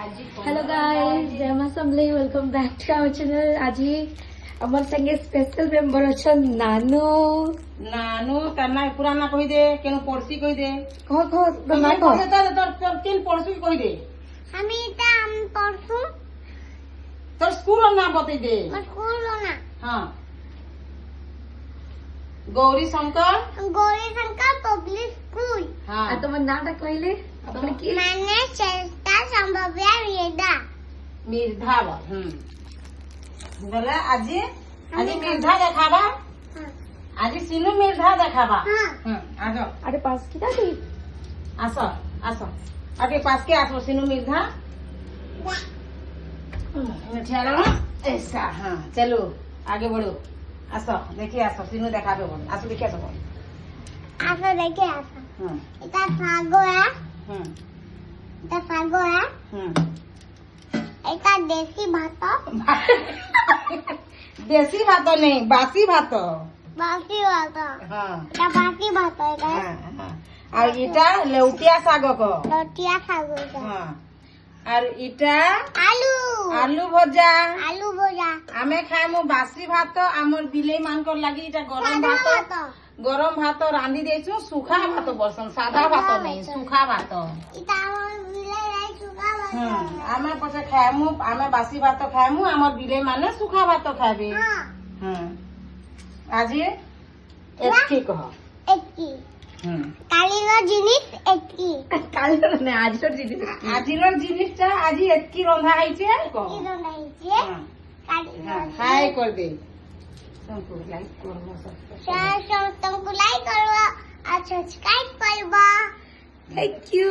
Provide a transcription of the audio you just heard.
Hello guys, जय मां समले, welcome back to our channel. आज हमर संगे स्पेशल मेंबर अछन नानू। नानू करना पुराना कहि दे केनो पड़सी कहि दे कह ना कह तोर केन पड़सी कहि दे हम पढ़सू तोर स्कूल ना बतै दे स्कूल ना। हां गौरी शंकर पब्लिक स्कूल। हां आ तुम नाटा कहले अपन की मैंने चेष्टा संभव्य वेदा मिर्धा बोले आज मिर्धा देखाबा। आज सिनु मिर्धा देखाबा। हां आजो अरे पास की दादी आसो आसो आगे पास के आसो सिनु मिर्धा चलो ऐसा। हाँ चलो आगे बढ़ो। आसो देखिए आसो सिनु देखाबे बोल आसो देखिए आसो बोल आसा देखे आसा हाँ इता फागो है हाँ इता फागो है हाँ इता देसी भात देसी भात नहीं बासी भात। बासी भात हाँ इता बासी भात है का हाँ हाँ और इटा लौटिया साग को। रोटिया खागो का हाँ और इटा आलू आलू भजा। आलू भजा आमे खाएमु बासी भात आमर बिलेई मानकर लागी इटा गरम सादा भात भात गरम भात रांधी देछु सुखा भात बरसन सादा भात नहीं सुखा भात। इता हमर मिले राई सुगा भात आमे पछे खाएमु आमे बासी भात खाएमु आमर बिलेई माने सुखा भात खाबे। हां हाँ आज एतकी कह एकी कालीर जिनिस एकी काल ने आज जीती आजिर जिनिसटा आज एतकी रंधा आइছে कह। इरो नहीं छे कालीर हाय कर दे तुमको लाइक करबो सब्सक्राइब तुमको लाइक करवा और सब्सक्राइब करवा। Thank you.